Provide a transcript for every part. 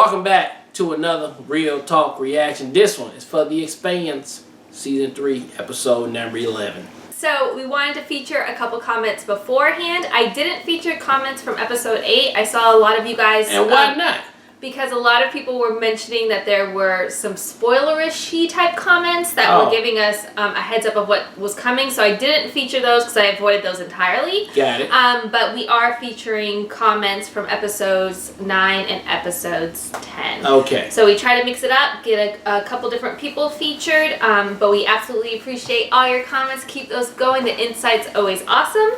Welcome back to another Real Talk reaction. This one is for The Expanse, Season 3, Episode number 11. So we wanted to feature a couple comments beforehand. I didn't feature comments from Episode 8. I saw a lot of you guys... And why not? Because a lot of people were mentioning that there were some spoilerish type comments that were giving us a heads up of what was coming. So I didn't feature those because I avoided those entirely. Got it. But we are featuring comments from episodes 9 and episodes 10. Okay. So we try to mix it up, get a couple different people featured. But we absolutely appreciate all your comments. Keep those going. The insight's always awesome.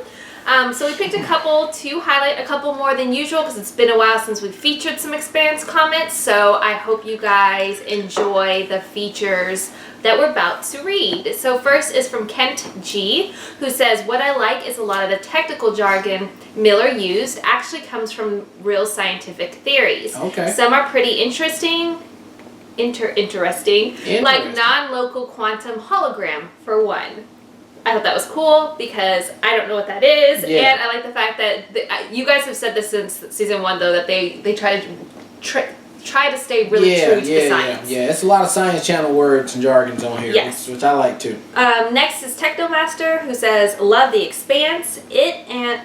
So we picked a couple to highlight, a couple more than usual because it's been a while since we featured some Expanse comments. So I hope you guys enjoy the features that we're about to read. So first is from Kent G, who says, what I like is a lot of the technical jargon Miller used actually comes from real scientific theories. Okay. Some are pretty interesting, like non-local quantum hologram for one. I thought that was cool because I don't know what that is, and I like the fact that you guys have said this since season 1, though, that they try to stay really true to the science. Yeah, it's a lot of Science Channel words and jargons on here, which I like too. Next is Technomaster, who says, "Love The Expanse. It and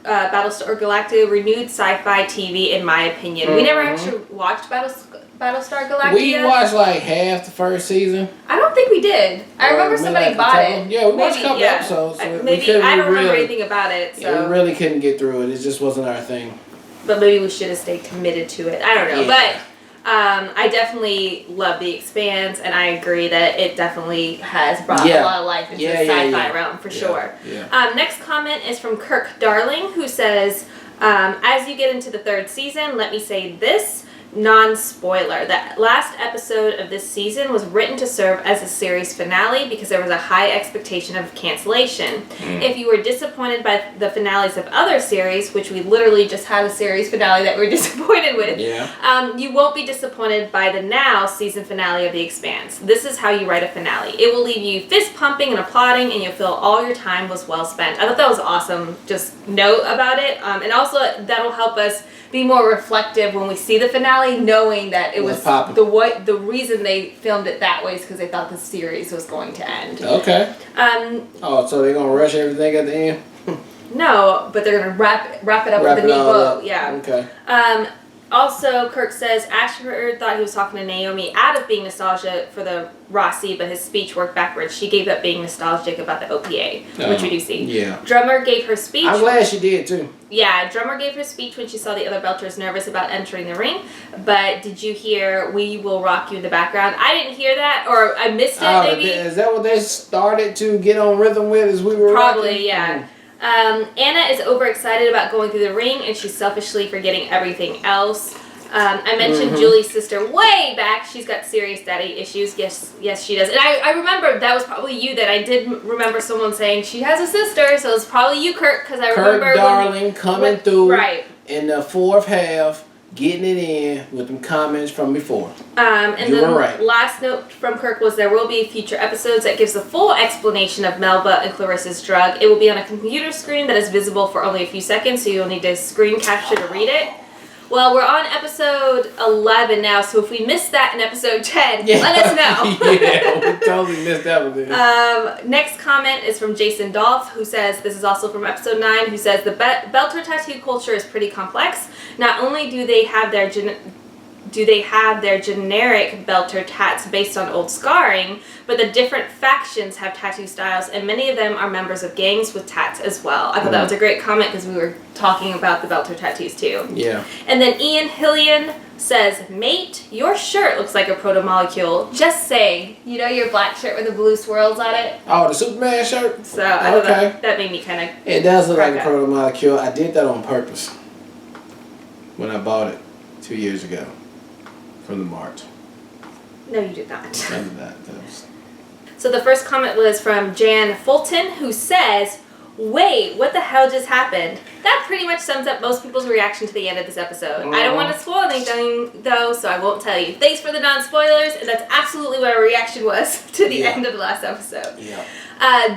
Battlestar Galactica renewed sci-fi TV, in my opinion." We never actually watched Battlestar Galactica. We watched like half the first season. I don't think we did. I remember somebody bought it. Yeah, we watched a couple episodes. So maybe I don't remember anything about it. So yeah, we really couldn't get through it. It just wasn't our thing. But maybe we should have stayed committed to it. I don't know. But I definitely love The Expanse, and I agree that it definitely has brought a lot of life into the sci-fi realm for sure. Yeah. Next comment is from Kirk Darling, who says, as you get into the 3rd season, let me say this. Non-spoiler. The last episode of this season was written to serve as a series finale because there was a high expectation of cancellation. If you were disappointed by the finales of other series, which we literally just had a series finale that we're disappointed with, you won't be disappointed by the now season finale of The Expanse. This is how you write a finale. It will leave you fist pumping and applauding, and you'll feel all your time was well spent. I thought that was awesome. Just note about it, and also that'll help us be more reflective when we see the finale, knowing that it was the reason they filmed it that way is because they thought the series was going to end. Okay. So they're gonna rush everything at the end? No, but they're gonna wrap it up with a neat bow. Yeah. Okay. Also, Kirk says Ashford thought he was talking to Naomi out of being nostalgia for the Rossi, but his speech worked backwards. She gave up being nostalgic about the OPA, which we do see. Yeah. Drummer gave her speech. I'm glad she did too. Yeah, Drummer gave her speech when she saw the other Belters nervous about entering the ring. But did you hear "We Will Rock You" in the background? I didn't hear that, or I missed it. Maybe. Is that what they started to get on rhythm with? As we were probably rocking? Yeah. Anna is overexcited about going through the ring, and she's selfishly forgetting everything else. I mentioned Julie's sister way back. She's got serious daddy issues. Yes, she does. And I remember that was probably you that I did remember someone saying she has a sister, so it's probably you, Kirk, because I remember Kirk Darling coming through in the 4th half, getting it in with them comments from before. And you then were right. Last note from Kirk was there will be future episodes that gives the full explanation of Melba and Clarissa's drug. It will be on a computer screen that is visible for only a few seconds, so you'll need to screen capture to read it. Well, we're on episode 11 now, so if we missed that in episode 10, let us know. Yeah, we totally missed that one. Next comment is from Jason Dolph, who says, this is also from episode 9, who says, the Belter tattoo culture is pretty complex. Not only do they have their generic Belter tats based on old scarring, but the different factions have tattoo styles, and many of them are members of gangs with tats as well. I thought that was a great comment because we were talking about the Belter tattoos too. Yeah. And then Ian Hillian says, mate, your shirt looks like a proto-molecule. Just saying. You know your black shirt with the blue swirls on it? Oh, the Superman shirt? So I thought that made me kind of... It does look like a proto-molecule. I did that on purpose when I bought it 2 years ago. From the Mart. No, you did not. I did not. So the first comment was from Jan Fulton, who says, wait, what the hell just happened? That pretty much sums up most people's reaction to the end of this episode. I don't want to spoil anything, though, so I won't tell you. Thanks for the non-spoilers, and that's absolutely what our reaction was to the Yeah. end of the last episode. Yeah.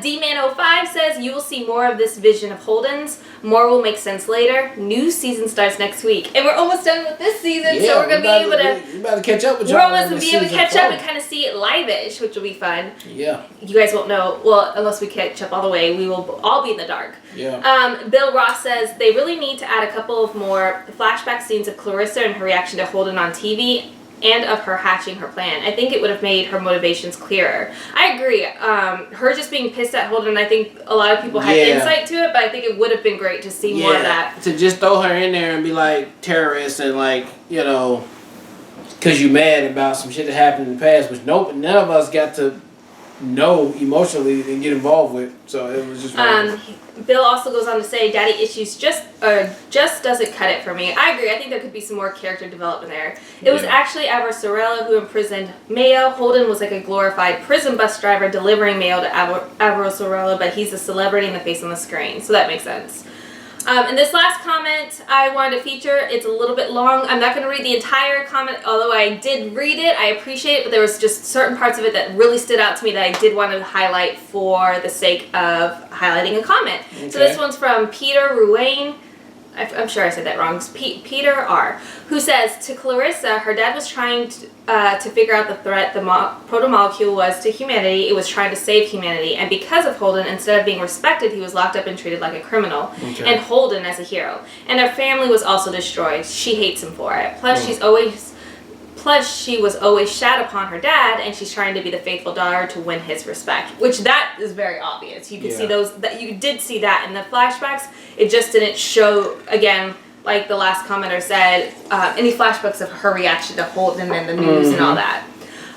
D-Man05 says, you will see more of this vision of Holden's. More will make sense later. New season starts next week. And we're almost done with this season, so we're going to be able to... We about to catch up with y'all. We're almost going to be able to catch up and kind of see it live-ish, which will be fun. Yeah. You guys won't know, well, unless we catch up all the way, we will all be in the dark. Yeah. Bill Ross says, they really need to add a couple of more flashback scenes of Clarissa and her reaction to Holden on TV, and of her hatching her plan. I think it would have made her motivations clearer. I agree. Her just being pissed at Holden, I think a lot of people had insight to it, but I think it would have been great to see more of that. To just throw her in there and be like terrorist and like, you know, because you mad about some shit that happened in the past, which none of us got to know emotionally and get involved with. So it was just Bill also goes on to say, daddy issues just doesn't cut it for me. I agree. I think there could be some more character development there. It was actually Sorella who imprisoned Mayo. Holden was like a glorified prison bus driver delivering mail to Sorella, but he's a celebrity and the face on the screen. So that makes sense. And this last comment I wanted to feature, it's a little bit long. I'm not going to read the entire comment, although I did read it. I appreciate it, but there was just certain parts of it that really stood out to me that I did want to highlight for the sake of highlighting a comment. Okay. So this one's from Peter Ruane. I'm sure I said that wrong. It's Peter R., who says, to Clarissa, her dad was trying to figure out the threat the proto-molecule was to humanity. It was trying to save humanity. And because of Holden, instead of being respected, he was locked up and treated like a criminal. Okay. And Holden as a hero. And her family was also destroyed. She hates him for it. Plus, she was always shat upon her dad, and she's trying to be the faithful daughter to win his respect. Which that is very obvious. You can see you did see that in the flashbacks. It just didn't show, again, like the last commenter said, any flashbacks of her reaction to Holden and the news and all that.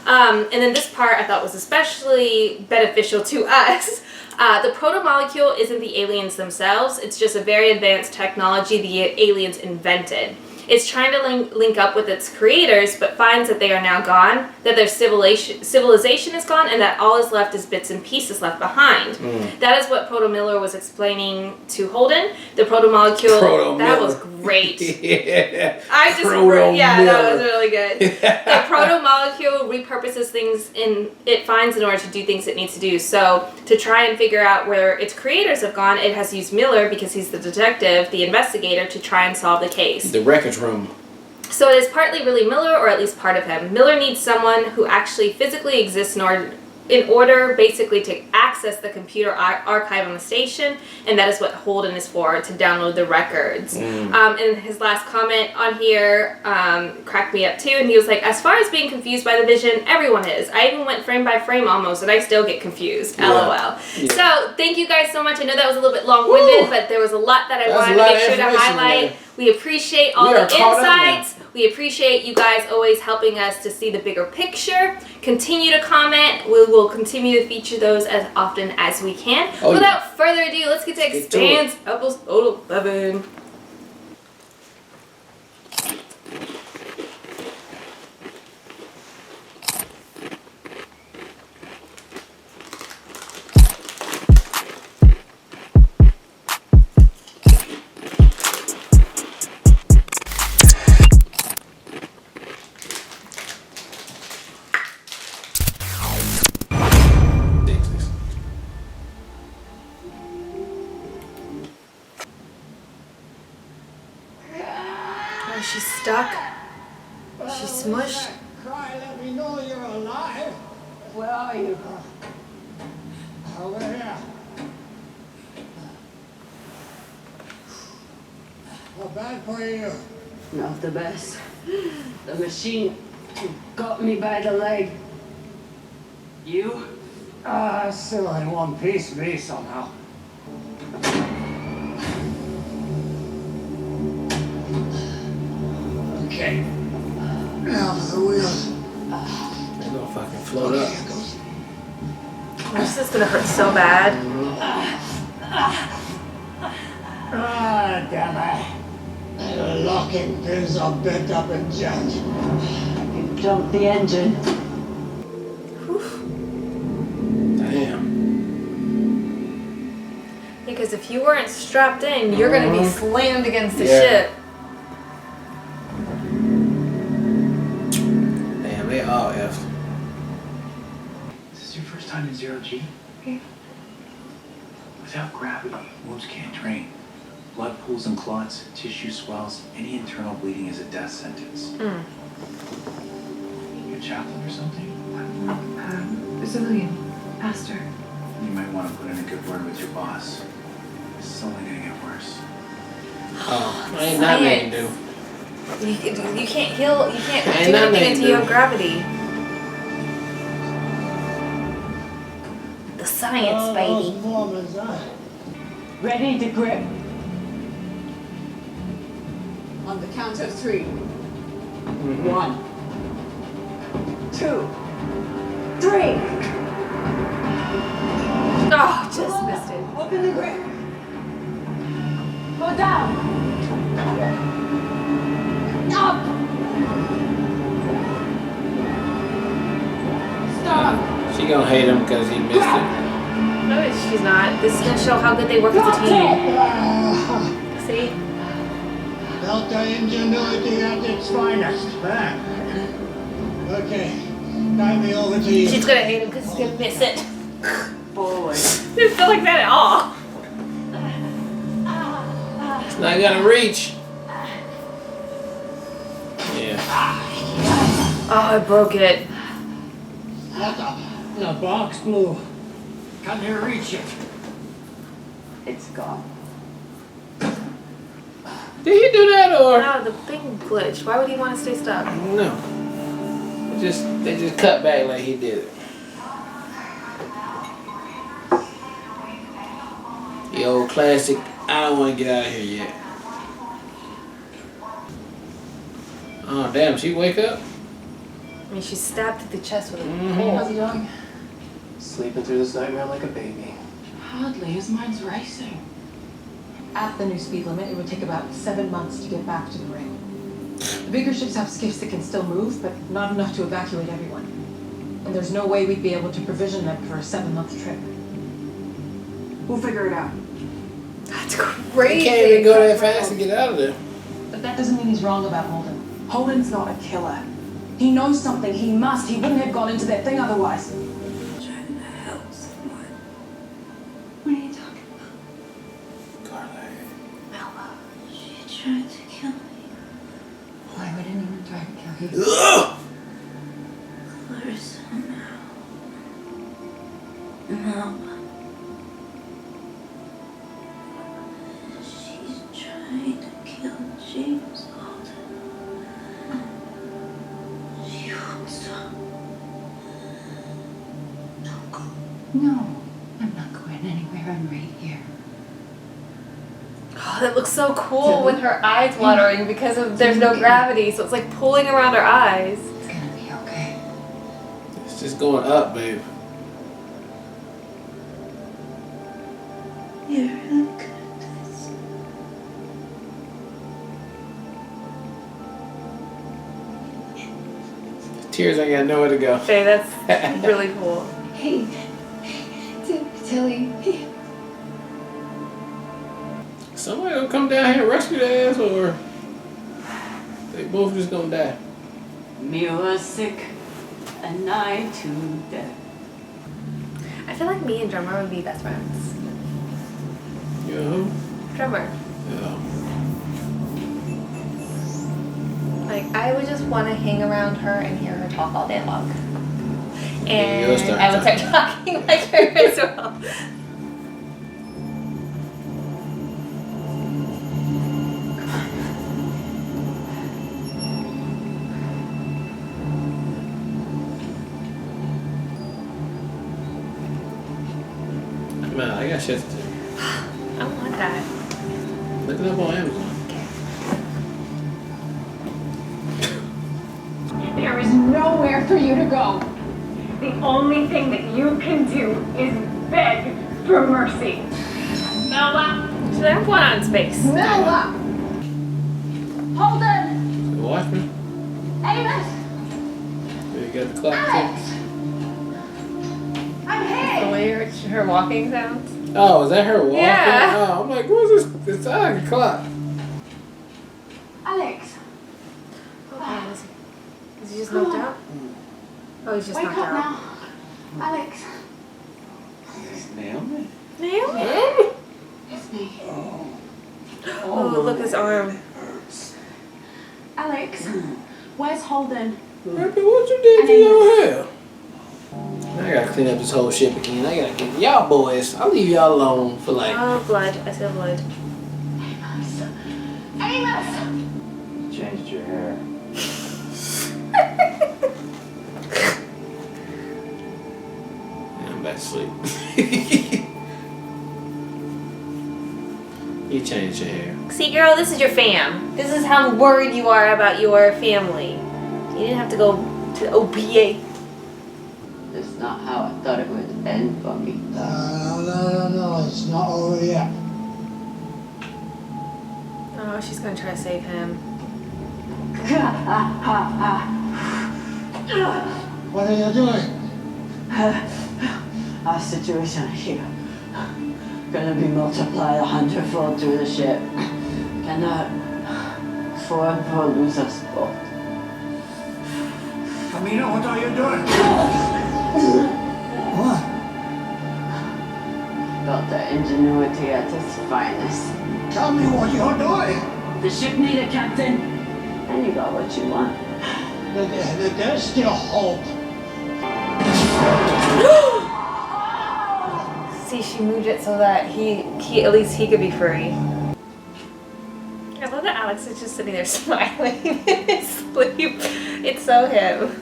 And then this part I thought was especially beneficial to us. The proto-molecule isn't the aliens themselves. It's just a very advanced technology the aliens invented. It's trying to link up with its creators, but finds that they are now gone, that their civilization is gone, and that all is left is bits and pieces left behind. That is what Proto Miller was explaining to Holden. The proto-molecule, that was great. That was really good. The proto-molecule repurposes things it finds in order to do things it needs to do. So to try and figure out where its creators have gone, it has used Miller, because he's the detective, the investigator, to try and solve the case. The wreckage room. So it is partly really Miller, or at least part of him. Miller needs someone who actually physically exists in order basically to access the computer archive on the station, and that is what Holden is for, to download the records. And his last comment on here cracked me up too, and he was like, as far as being confused by the vision, everyone is. I even went frame by frame almost, and I still get confused. LOL. Yeah. So thank you guys so much. I know that was a little bit long-winded, but there was a lot that I wanted to make sure to highlight. We appreciate all the insights. We appreciate you guys always helping us to see the bigger picture. Continue to comment. We will continue to feature those as often as we can. Without further ado, let's get to Expanse episode 11. She's stuck. She's smushed. Cry, let me know you're alive. Where are you? Over here. How bad for you? Not the best. The machine got me by the leg. You? Still in one piece, me somehow. Okay. Now for the wheels. They're gonna fucking float up. This is gonna hurt so bad. Damn it. The locking pins are bent up and jammed. You jumped the engine. Damn. Because if you weren't strapped in, you're gonna be slammed against the ship. Damn, they all effed. time in 0G. Okay. Without gravity, wounds can't drain. Blood pools and clots, tissue swells, any internal bleeding is a death sentence. You a chaplain or something? A civilian. Pastor. You might want to put in a good word with your boss. This is only gonna get worse. Oh, ain't nothing they can do. You can't heal. You can't Ain't do nothing anything they until you do. have gravity. The science, baby. Those Mormons, huh? Ready to grip. On the count of 3. 1, 2, 3. Oh, just missed it. Open the grip. Go down. Up. Stop. She gonna hate him because he missed it. No, she's not. This is gonna show how good they work as a team. See? Delta ingenuity at its finest. Huh? Okay, guide me over to you. She's gonna hate him because he's gonna miss it. Forward. Didn't feel like that at all. It's not gonna reach. Yeah. Oh, I broke it. What the box blew. Can you reach it? It's gone. Did he do that or? No, the thing glitched. Why would he want to stay stuck? No. They just cut back like he did it. The old classic, I don't want to get out of here yet. Oh, damn, she wake up? I mean, she's stabbed through the chest with a How's he doing? Sleeping through this nightmare like a baby. Hardly. His mind's racing. At the new speed limit, it would take about 7 months to get back to the ring. The bigger ships have skiffs that can still move, but not enough to evacuate everyone. And there's no way we'd be able to provision them for a 7-month trip. We'll figure it out. That's He crazy. can't even go that fast to get out of there. But that doesn't mean he's wrong about Holden. Holden's not a killer. He knows something. He must. He wouldn't have gone into that thing otherwise. Trying to help someone. What are you talking about? Melba. She tried to kill me. Why would anyone try to kill you? Ugh! Clarissa now. She's trying to kill James Alden. She won't stop. Don't go. No, I'm not going anywhere. I'm right here. Oh, that looks so cool with her eyes watering because there's no gravity, so it's like pulling around her eyes. It's gonna be okay. It's just going up, babe. You're really good at this. Tears ain't got nowhere to go. Okay, that's really cool. Hey, Tilly. Somebody gonna come down here and rescue their ass, or they both just gonna die. Me was sick, and I to death. I feel like me and Drummer would be best friends. You know who? Drummer. Yeah. Like, I would just want to hang around her and hear her talk all day long. You'll And start I would start talking like her as well. Man, I got shit to do. I want that. Look it up on Amazon. There is nowhere for you to go. The only thing that you can do is beg for mercy. Melba! So I'm going out in space. Melba! Holden! Watch me. Amos! You got the clock Alex! I'm The here! way her walking sounds. too. Oh, is that her walking? Yeah. Oh, I'm like, what's this? It's like a clock. Alex! Oh, is he just knocked out? Oh, he's just Wake knocked up out. now. Alex! Naomi? Naomi? It's me. Oh, look his arm. Alex, where's Holden? What you did to your hair? I gotta clean up this whole ship again. I gotta get y'all boys. I'll leave y'all alone for like. Oh, blood. I said blood. Amos! You changed your hair. I'm back to sleep. You changed your hair. See, girl, this is your fam. This is how worried you are about your family. You didn't have to go to OPA. That's not how I thought it would end for me. No, it's not over yet. Oh, she's gonna try to save him. What are you doing? Our situation here gonna be multiplied 100-fold through the ship. Cannot afford to lose us both. Camino, what are you doing? What? Felt the ingenuity at its finest. Tell me what you're doing. The ship needed, Captain. And you got what you want. There's still hope. See, she moved it so that he at least he could be free. I love that Alex is just sitting there smiling in his sleep. It's so him.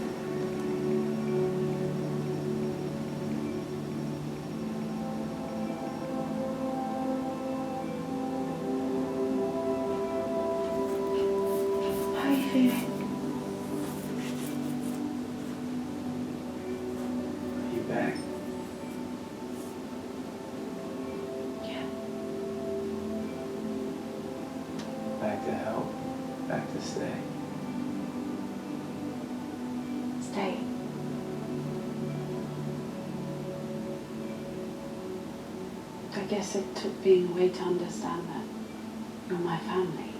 How are you feeling? Are you back? Yeah. Back to help? Back to stay? Stay. I guess it took being away to understand that you're my family.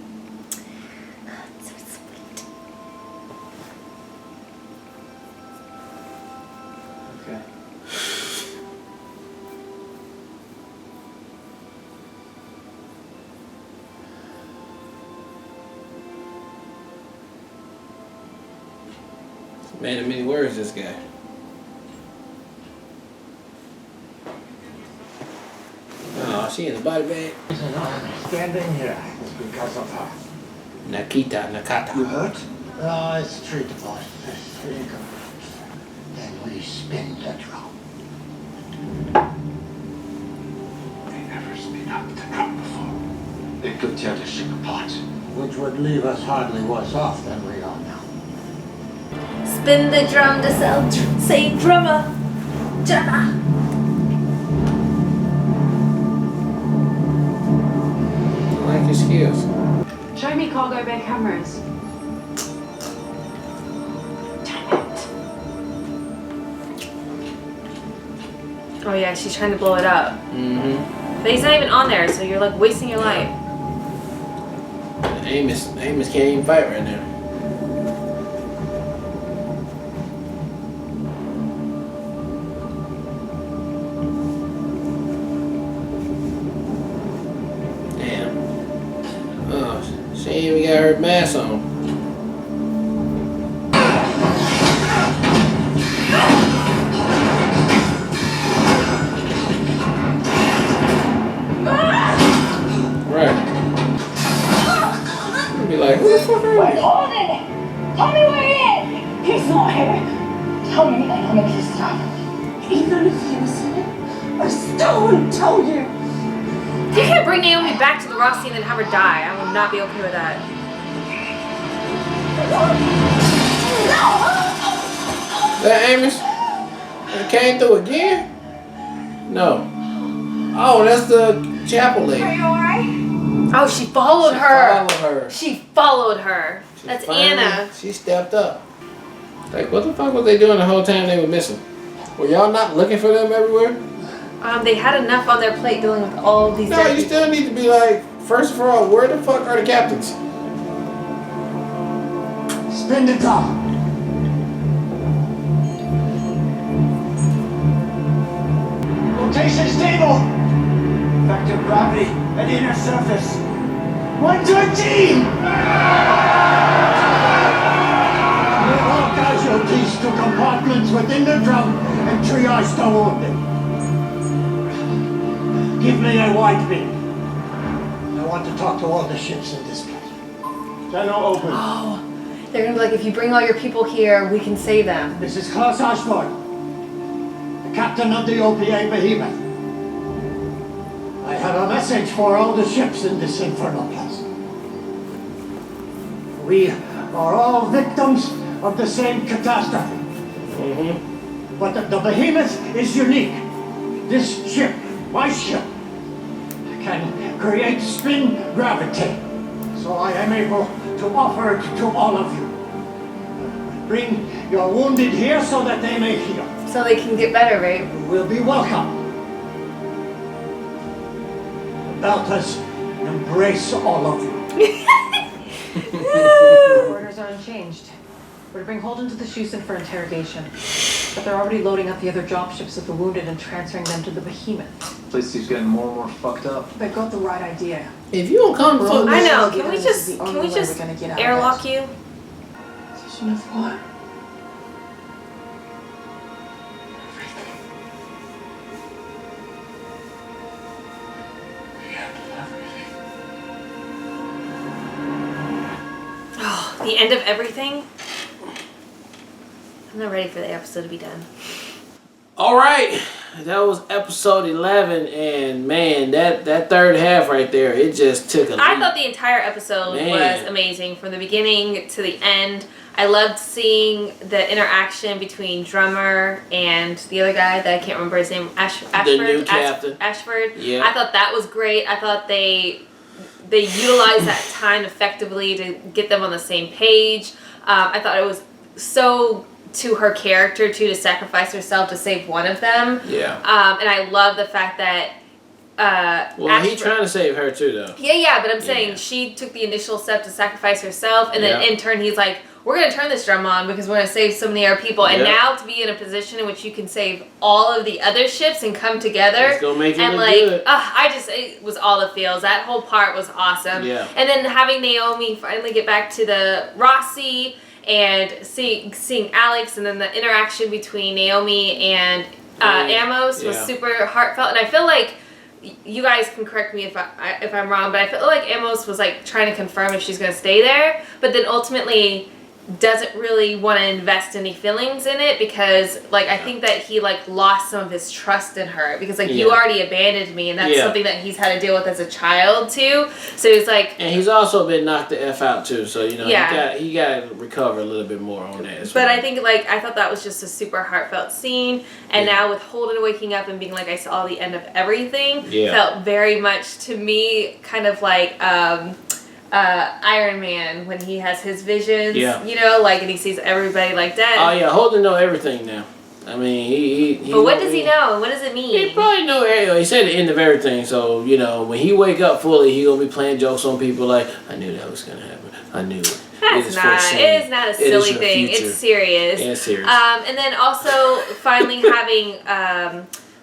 So sweet. Okay. Man of many words, this guy. Oh, she in the body bag. I'm standing here because of her. Nakata. You hurt? Oh, it's treatable. Here you go. Then we spin the drum. They never spin up the drum before. It could tear the ship apart. Which would leave us hardly worse off than we are now. Spin the drum to say drummer. Drummer. I like your skills. Show me cargo bay cameras. Damn it. Oh yeah, she's trying to blow it up. Mm-hmm. But he's not even on there, so you're like wasting your life. Amos can't even fight right now. Damn. Oh, she ain't even got her mask on. Like, who the fuck are you? Where's Holden? Tell me where he is! He's not here. Tell me and I'll make you stop. Even if you said it, I still wouldn't tell you. You can't bring Naomi back to the Rossi and then have her die. I will not be okay with that. That Amos? It came through again? No. Oh, that's the chapel lady. Are you alright? Oh, she followed her. Followed her. She followed her. She That's finally- Anna. She stepped up. Like, what the fuck was they doing the whole time they were missing? Were y'all not looking for them everywhere? They had enough on their plate dealing with all these. No, dead you people. still need to be like, first of all, where the fuck are the captains? Spin the drum. Rotation message table. Effective gravity at inner surface. 113! Move all casualties to compartments within the drum and triage the wounded. Give me a white beam. I want to talk to all the ships in this place. Channel open. Oh, they're gonna be like, if you bring all your people here, we can save them. This is Klaus Ashford, the captain of the OPA Behemoth. I have a message for all the ships in this infernal place. We are all victims of the same catastrophe. But the Behemoth is unique. This ship, my ship, can create spin gravity. So I am able to offer it to all of you. Bring your wounded here so that they may heal. So they can get better, right? You will be welcome. Beltas embrace all of you. Orders are unchanged. We're to bring Holden to the Schusen for interrogation. But they're already loading up the other drop ships with the wounded and transferring them to the Behemoth. Place keeps getting more and more fucked up. They got the right idea. If you don't come, fuck I know. Get Can we them, just this is the only way we're gonna get out of airlock it. you? Position of what? Oh, the end of everything? I'm not ready for the episode to be done. All right, that was episode 11, and man, that third half right there, it just took a I leap. thought the entire episode was amazing from the beginning to the end. I loved seeing the interaction between Drummer and the other guy that I can't remember his name, Ashford. The new captain. Ashford. Yeah. I thought that was great. I thought they utilized that time effectively to get them on the same page. I thought it was so to her character too, to sacrifice herself to save one of them. Yeah. And I love the fact that well, he's trying to save her too, though. Yeah, but I'm saying she took the initial step to sacrifice herself, and then in turn he's like, we're going to turn this drum on because we're going to save so many other people. And now to be in a position in which you can save all of the other ships and come together. It's going to make it and look like, good. it was all the feels. That whole part was awesome. Yeah. And then having Naomi finally get back to the Rossi and seeing Alex, and then the interaction between Naomi and Amos was super heartfelt. And I feel like, you guys can correct me if I'm wrong, but I feel like Amos was like trying to confirm if she's going to stay there, but then ultimately doesn't really want to invest any feelings in it because like I think that he like lost some of his trust in her because like you already abandoned me, and that's something that he's had to deal with as a child too. So he's like, and he's also been knocked the F out too, so you know he got to recover a little bit more on that as well. But I think like I thought that was just a super heartfelt scene, and now with Holden waking up and being like I saw the end of everything, felt very much to me kind of like Iron Man when he has his visions, you know, like, and he sees everybody like dead. Oh yeah, Holden know everything now. I mean, he but what does he know? What does it mean? He probably know everything. He said the end of everything, so you know when he wake up fully, he gonna be playing jokes on people like, I knew that was gonna happen. I knew it. It is not a silly thing. Future. It's serious. Yeah, it's serious. And then also finally having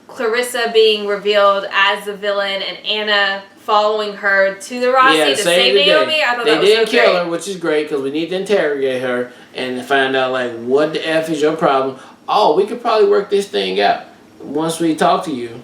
Clarissa being revealed as the villain and Anna following her to the Rossi to save Naomi. I thought that was so great. They didn't kill her, which is great because we need to interrogate her and find out like what the F is your problem. Oh, we could probably work this thing out once we talk to you,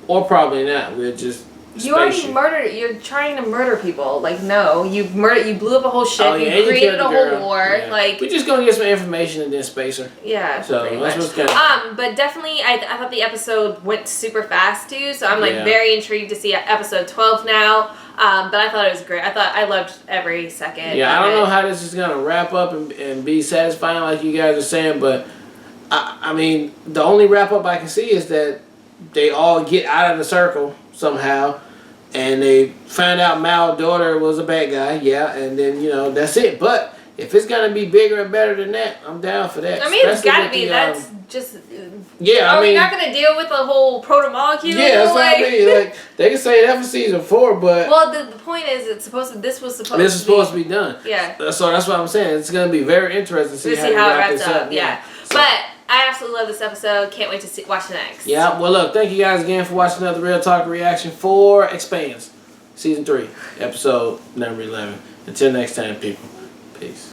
or probably not. We'll just. You already murdered. You're trying to murder people. Like no, you murdered. You blew up a whole ship. Oh, you created a whole war. Yeah. Like we're just gonna get some information and then space her. Yeah. So that's what's gonna. But definitely, I thought the episode went super fast too. So I'm like very intrigued to see episode 12 now. But I thought it was great. I loved every second. Yeah, I don't know how this is gonna wrap up and be satisfying like you guys are saying, but I mean the only wrap up I can see is that they all get out of the circle somehow, and they find out Mal's daughter was a bad guy, and then, you know, that's it. But if it's going to be bigger and better than that, I'm down for that. I mean, it's got to be. That's just... Yeah, Are we not going to deal with the whole proto-molecule? Yeah, that's what I mean. Like, they can say that for season 4, but... Well, the point is, this was supposed to be done. Yeah. So that's what I'm saying. It's going to be very interesting to see how it wraps up. Yeah. But I absolutely love this episode. Can't wait to watch the next. Yeah, well, look, thank you guys again for watching another Real Talk reaction for Expanse, Season 3, Episode number 11. Until next time, people. Peace.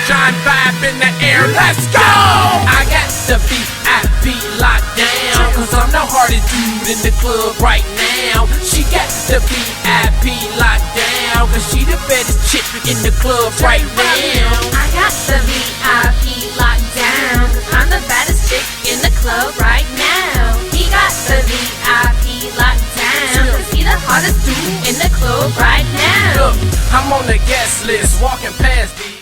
John vibe in the air, let's go! I got the VIP locked down, cause I'm the hardest dude in the club right now. She got the VIP locked down, cause she the baddest chick in the club right now. I got the VIP locked down, cause I'm the baddest chick in the club right now. He got the VIP locked down, cause he the hottest dude in the club right now. Look, I'm on the guest list, walking past these